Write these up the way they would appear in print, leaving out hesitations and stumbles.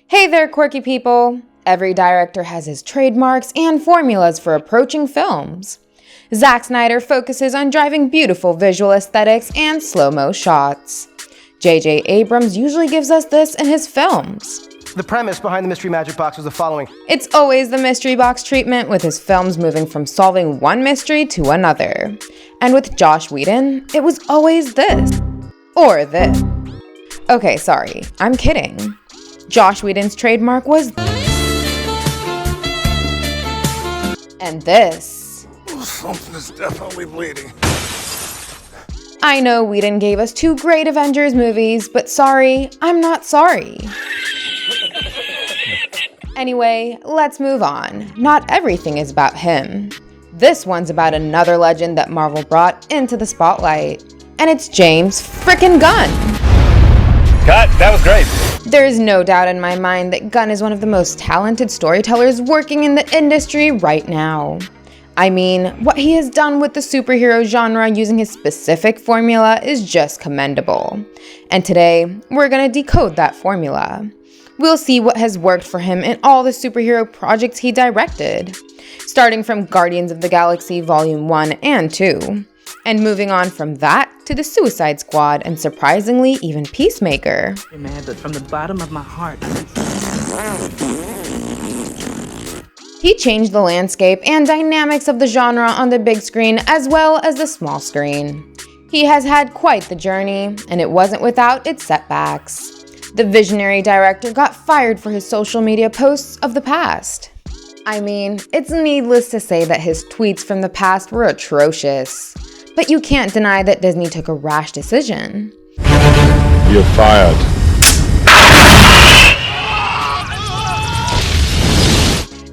Hey there, quirky people! Every director has his trademarks and formulas for approaching films. Zack Snyder focuses on driving beautiful visual aesthetics and slow-mo shots. J.J. Abrams usually gives us this in his films. The premise behind the Mystery Magic Box was the following. It's always the mystery box treatment, with his films moving from solving one mystery to another. And with Joss Whedon, it was always this. Or this. Okay, sorry, I'm kidding. Joss Whedon's trademark was and this. Something is definitely bleeding. I know Whedon gave us 2 great Avengers movies, but sorry, I'm not sorry. Anyway, let's move on. Not everything is about him. This one's about another legend that Marvel brought into the spotlight. And it's James frickin' Gunn. Cut, that was great. There is no doubt in my mind that Gunn is one of the most talented storytellers working in the industry right now. I mean, what he has done with the superhero genre using his specific formula is just commendable. And today, we're gonna decode that formula. We'll see what has worked for him in all the superhero projects he directed, starting from Guardians of the Galaxy Volume 1 and 2, and moving on from that to the Suicide Squad and surprisingly even Peacemaker. Hey man, but from the bottom of my heart. He changed the landscape and dynamics of the genre on the big screen as well as the small screen. He has had quite the journey, and it wasn't without its setbacks. The visionary director got fired for his social media posts of the past. I mean, it's needless to say that his tweets from the past were atrocious. But you can't deny that Disney took a rash decision. You're fired.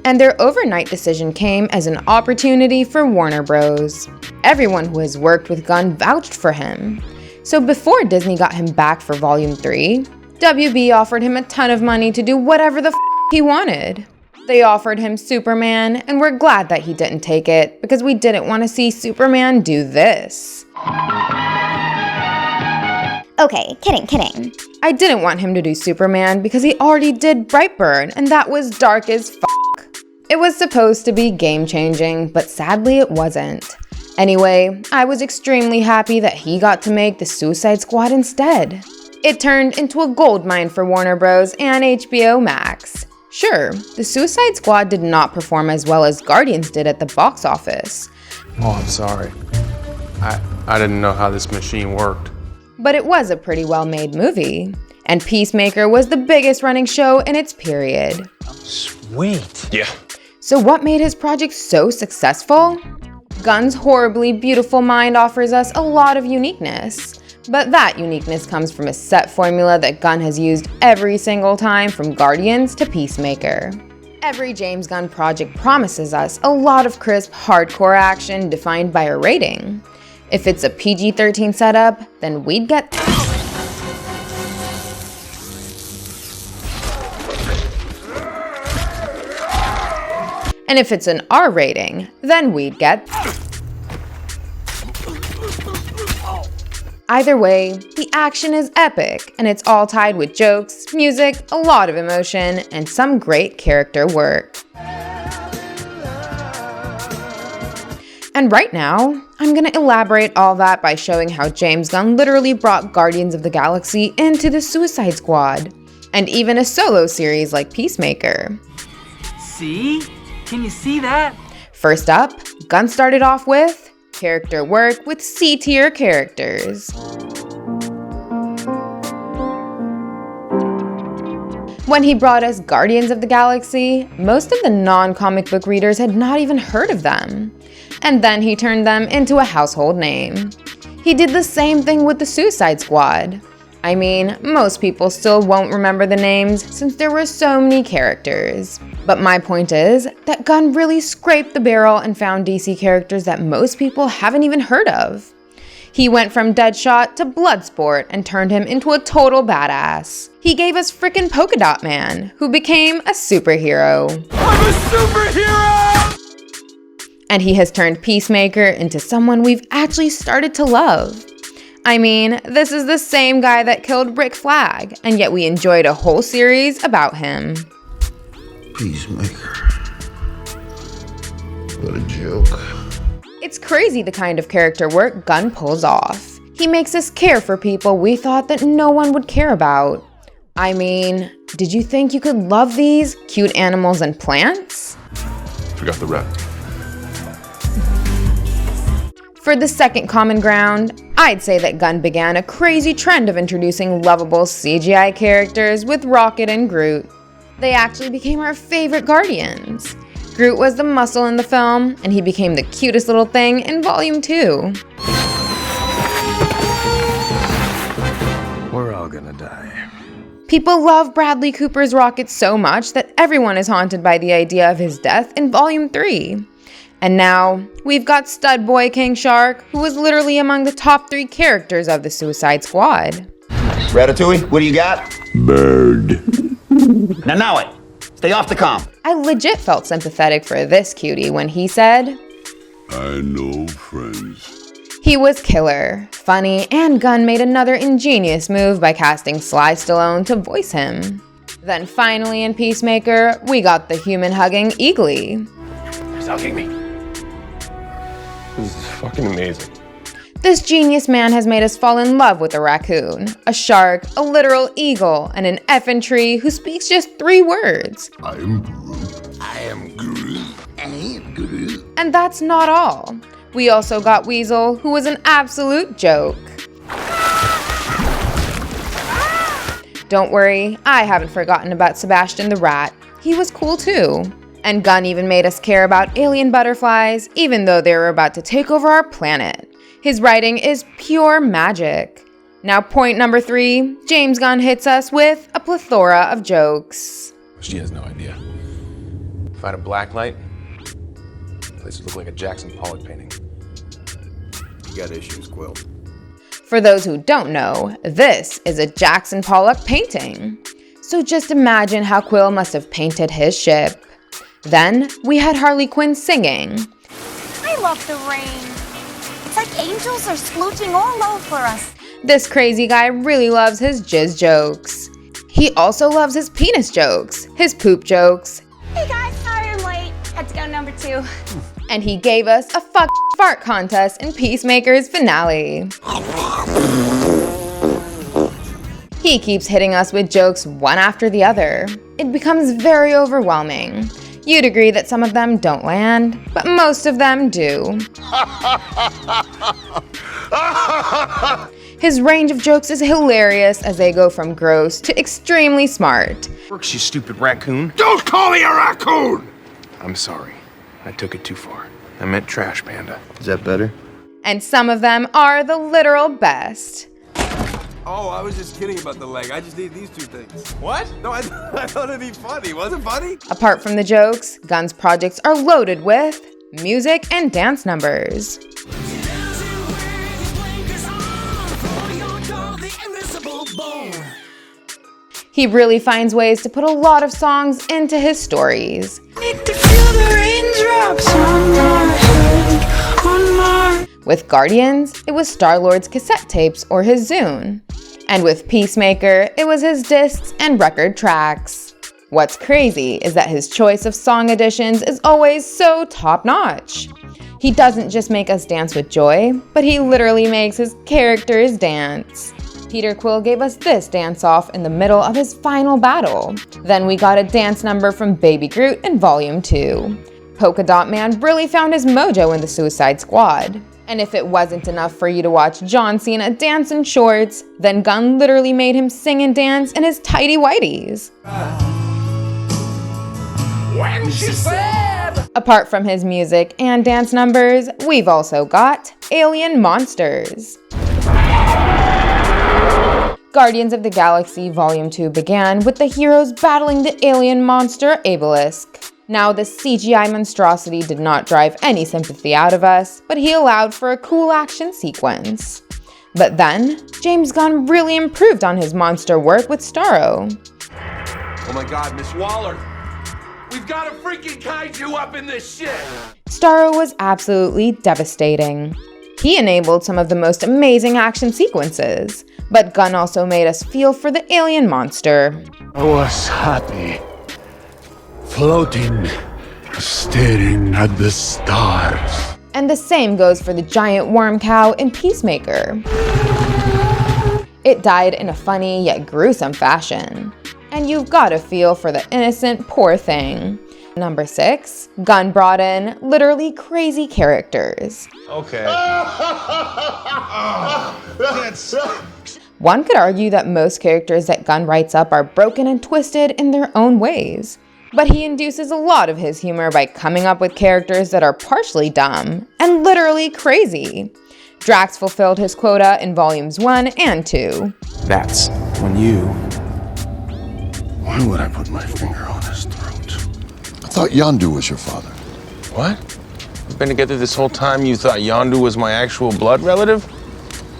And their overnight decision came as an opportunity for Warner Bros. Everyone who has worked with Gunn vouched for him. So before Disney got him back for Volume 3, WB offered him a ton of money to do whatever the he wanted. They offered him Superman, and we're glad that he didn't take it, because we didn't want to see Superman do this. Okay, kidding. I didn't want him to do Superman because he already did Brightburn, and that was dark as It was supposed to be game-changing, but sadly it wasn't. Anyway, I was extremely happy that he got to make the Suicide Squad instead. It turned into a goldmine for Warner Bros. And HBO Max. Sure, the Suicide Squad did not perform as well as Guardians did at the box office. Oh, I'm sorry. I didn't know how this machine worked. But it was a pretty well-made movie. And Peacemaker was the biggest running show in its period. Sweet. Yeah. So what made his project so successful? Gunn's horribly beautiful mind offers us a lot of uniqueness. But that uniqueness comes from a set formula that Gunn has used every single time from Guardians to Peacemaker. Every James Gunn project promises us a lot of crisp, hardcore action defined by a rating. If it's a PG-13 setup, then we'd get and if it's an R rating, then we'd get Either way, the action is epic, and it's all tied with jokes, music, a lot of emotion, and some great character work. And right now, I'm gonna elaborate all that by showing how James Gunn literally brought Guardians of the Galaxy into the Suicide Squad, and even a solo series like Peacemaker. See? Can you see that? First up, Gunn started off with character work with C-tier characters. When he brought us Guardians of the Galaxy, most of the non-comic book readers had not even heard of them. And then he turned them into a household name. He did the same thing with the Suicide Squad. I mean, most people still won't remember the names since there were so many characters. But my point is that Gunn really scraped the barrel and found DC characters that most people haven't even heard of. He went from Deadshot to Bloodsport and turned him into a total badass. He gave us frickin' Polka Dot Man, who became a superhero. I'm a superhero! And he has turned Peacemaker into someone we've actually started to love. I mean, this is the same guy that killed Rick Flag, and yet we enjoyed a whole series about him. Peacemaker. What a joke. It's crazy the kind of character work Gunn pulls off. He makes us care for people we thought that no one would care about. I mean, did you think you could love these cute animals and plants? Forgot the rep. For the second common ground, I'd say that Gunn began a crazy trend of introducing lovable CGI characters with Rocket and Groot. They actually became our favorite Guardians. Groot was the muscle in the film, and he became the cutest little thing in Volume 2. We're all gonna die. People love Bradley Cooper's Rocket so much that everyone is haunted by the idea of his death in Volume 3. And now, we've got Stud Boy King Shark, who was literally among the top 3 characters of the Suicide Squad. Ratatouille, what do you got? Bird. Now it. Stay off the comm. I legit felt sympathetic for this cutie when he said, I know friends. He was killer, funny, and Gunn made another ingenious move by casting Sly Stallone to voice him. Then finally in Peacemaker, we got the human-hugging Eagly. He's hugging me. This is fucking amazing. This genius man has made us fall in love with a raccoon, a shark, a literal eagle, and an effing tree who speaks just 3 words. I am Groot. I am Groot. I am Groot. And that's not all. We also got Weasel, who was an absolute joke. Don't worry, I haven't forgotten about Sebastian the Rat. He was cool too. And Gunn even made us care about alien butterflies, even though they were about to take over our planet. His writing is pure magic. Now point number 3, James Gunn hits us with a plethora of jokes. She has no idea. If I had a black light, the place would look like a Jackson Pollock painting. You got issues, Quill. For those who don't know, this is a Jackson Pollock painting. So just imagine how Quill must have painted his ship. Then we had Harley Quinn singing. I love the rain. It's like angels are splooching all over us. This crazy guy really loves his jizz jokes. He also loves his penis jokes, his poop jokes. Hey guys, sorry I'm late. Had to go number 2. And he gave us a fart contest in Peacemaker's finale. He keeps hitting us with jokes one after the other. It becomes very overwhelming. You'd agree that some of them don't land, but most of them do. His range of jokes is hilarious as they go from gross to extremely smart. Works, you stupid raccoon. Don't call me a raccoon! I'm sorry. I took it too far. I meant trash panda. Is that better? And some of them are the literal best. Oh, I was just kidding about the leg. I just need these 2 things. What? No, I thought it'd be funny. Was it funny? Apart from the jokes, Gunn's projects are loaded with music and dance numbers. He really finds ways to put a lot of songs into his stories. With Guardians, it was Star-Lord's cassette tapes or his Zune. And with Peacemaker, it was his discs and record tracks. What's crazy is that his choice of song additions is always so top-notch. He doesn't just make us dance with joy, but he literally makes his characters dance. Peter Quill gave us this dance-off in the middle of his final battle. Then we got a dance number from Baby Groot in Volume 2. Polka Dot Man really found his mojo in the Suicide Squad. And if it wasn't enough for you to watch John Cena dance in shorts, then Gunn literally made him sing and dance in his tighty whities. When she said... Apart from his music and dance numbers, we've also got alien monsters. Guardians of the Galaxy Volume 2 began with the heroes battling the alien monster Obelisk. Now, the CGI monstrosity did not drive any sympathy out of us, but he allowed for a cool action sequence. But then, James Gunn really improved on his monster work with Starro. Oh my god, Miss Waller! We've got a freaking kaiju up in this shit! Starro was absolutely devastating. He enabled some of the most amazing action sequences, but Gunn also made us feel for the alien monster. I was happy, floating, staring at the stars. And the same goes for the giant worm cow in Peacemaker. It died in a funny yet gruesome fashion, and you've gotta feel for the innocent poor thing. Number 6, Gunn brought in literally crazy characters. Okay. One could argue that most characters that Gunn writes up are broken and twisted in their own ways, but he induces a lot of his humor by coming up with characters that are partially dumb and literally crazy. Drax fulfilled his quota in volumes 1 and 2. That's when you... Why would I put my finger on his throat? I thought Yondu was your father. What? We've been together this whole time. You thought Yondu was my actual blood relative?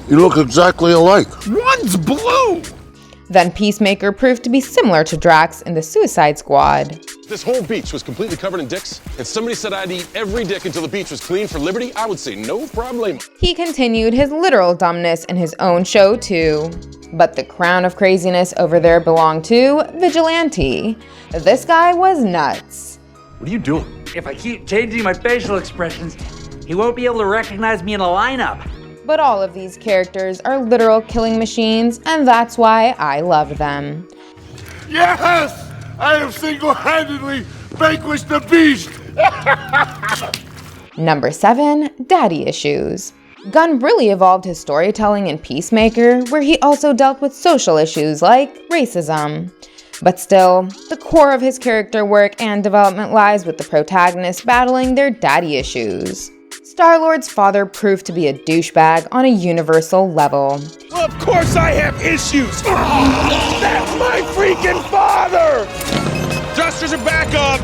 You look exactly alike. One's blue! Then Peacemaker proved to be similar to Drax in the Suicide Squad. This whole beach was completely covered in dicks, and somebody said I'd eat every dick until the beach was clean for liberty. I would say no problem. He continued his literal dumbness in his own show too. But the crown of craziness over there belonged to Vigilante. This guy was nuts. What are you doing? If I keep changing my facial expressions, he won't be able to recognize me in a lineup. But all of these characters are literal killing machines, and that's why I love them. Yes! I have single-handedly vanquished the beast! Number 7, Daddy Issues. Gunn really evolved his storytelling in Peacemaker, where he also dealt with social issues like racism. But still, the core of his character work and development lies with the protagonist battling their daddy issues. Star-Lord's father proved to be a douchebag on a universal level. Well, of course I have issues! That's my freaking father! Dusters are back up!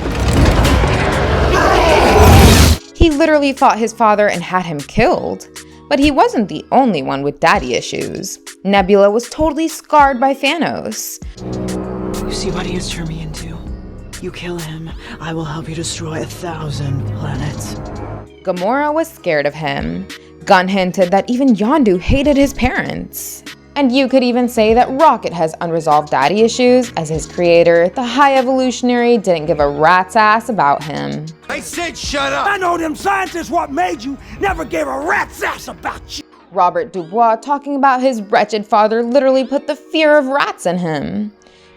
He literally fought his father and had him killed. But he wasn't the only one with daddy issues. Nebula was totally scarred by Thanos. You see what he has turned me into? You kill him, I will help you destroy 1,000 planets. Gamora was scared of him. Gunn hinted that even Yondu hated his parents. And you could even say that Rocket has unresolved daddy issues, as his creator, the High Evolutionary, didn't give a rat's ass about him. I said shut up! I know them scientists what made you never gave a rat's ass about you. Robert Dubois talking about his wretched father literally put the fear of rats in him.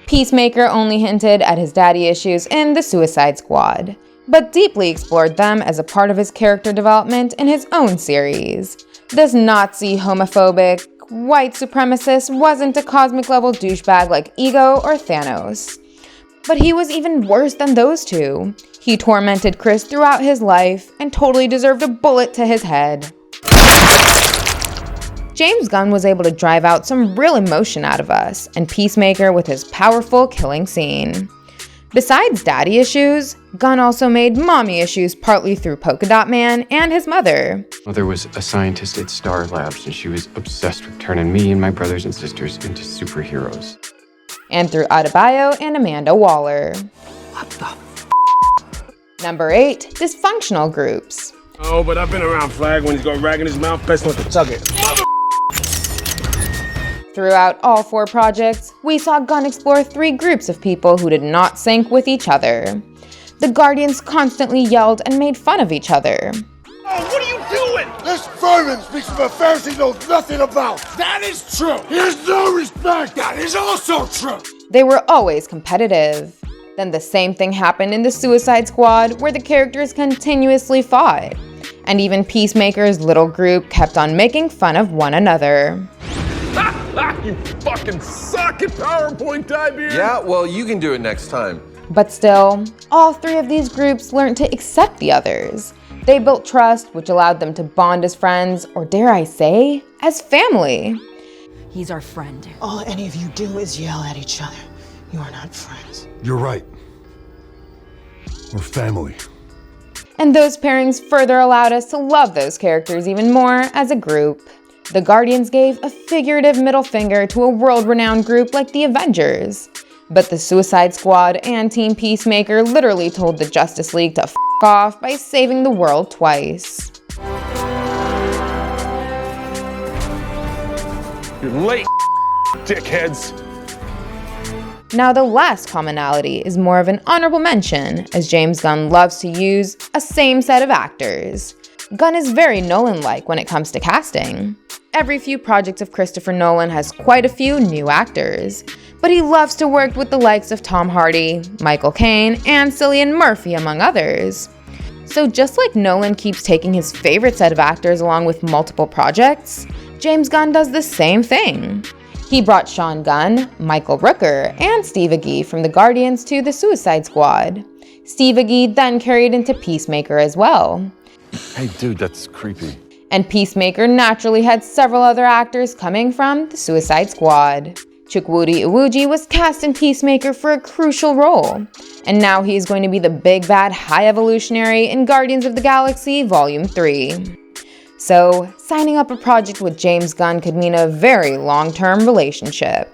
Peacemaker only hinted at his daddy issues in the Suicide Squad, but deeply explored them as a part of his character development in his own series. This Nazi, homophobic, white supremacist wasn't a cosmic level douchebag like Ego or Thanos. But he was even worse than those two. He tormented Chris throughout his life and totally deserved a bullet to his head. James Gunn was able to drive out some real emotion out of us, and Peacemaker with his powerful killing scene. Besides daddy issues, Gunn also made mommy issues partly through Polka Dot Man and his mother. Mother was a scientist at Star Labs, and she was obsessed with turning me and my brothers and sisters into superheroes. And through Adebayo and Amanda Waller. What the Number 8, dysfunctional groups. Oh, but I've been around Flag when he's got a rag in his mouth, best not to tug it. Throughout all 4 projects, we saw Gunn explore 3 groups of people who did not sync with each other. The Guardians constantly yelled and made fun of each other. Oh, what are you doing? This vermin speaks of affairs he knows nothing about. That is true. He has no respect. That is also true. They were always competitive. Then the same thing happened in the Suicide Squad, where the characters continuously fought. And even Peacemaker's little group kept on making fun of one another. You fucking suck at PowerPoint, Tybeard! Yeah, well, you can do it next time. But still, all 3 of these groups learned to accept the others. They built trust, which allowed them to bond as friends, or dare I say, as family. He's our friend. All any of you do is yell at each other. You are not friends. You're right. We're family. And those pairings further allowed us to love those characters even more as a group. The Guardians gave a figurative middle finger to a world-renowned group like the Avengers. But the Suicide Squad and Team Peacemaker literally told the Justice League to f*** off by saving the world twice. You're late, dickheads. Now, the last commonality is more of an honorable mention, as James Gunn loves to use a same set of actors. Gunn is very Nolan-like when it comes to casting. Every few projects of Christopher Nolan has quite a few new actors, but he loves to work with the likes of Tom Hardy, Michael Caine, and Cillian Murphy, among others. So just like Nolan keeps taking his favorite set of actors along with multiple projects, James Gunn does the same thing. He brought Sean Gunn, Michael Rooker, and Steve Agee from the Guardians to the Suicide Squad. Steve Agee then carried into Peacemaker as well. Hey, dude, that's creepy. And Peacemaker naturally had several other actors coming from the Suicide Squad. Chukwudi Iwuji was cast in Peacemaker for a crucial role, and now he is going to be the big bad high evolutionary in Guardians of the Galaxy Volume 3. So, signing up a project with James Gunn could mean a very long-term relationship.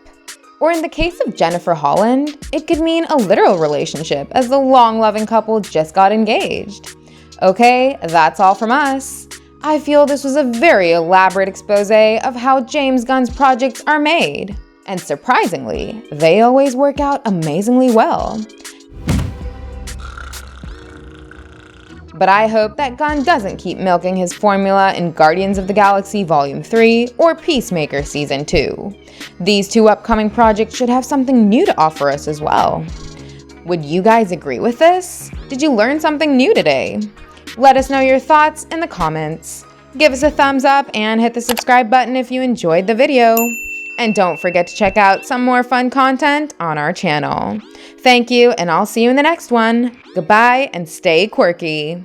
Or in the case of Jennifer Holland, it could mean a literal relationship, as the long-loving couple just got engaged. Okay, that's all from us. I feel this was a very elaborate expose of how James Gunn's projects are made. And surprisingly, they always work out amazingly well. But I hope that Gunn doesn't keep milking his formula in Guardians of the Galaxy Volume 3 or Peacemaker Season 2. These two upcoming projects should have something new to offer us as well. Would you guys agree with this? Did you learn something new today? Let us know your thoughts in the comments. Give us a thumbs up and hit the subscribe button if you enjoyed the video. And don't forget to check out some more fun content on our channel. Thank you, and I'll see you in the next one. Goodbye, and stay quirky.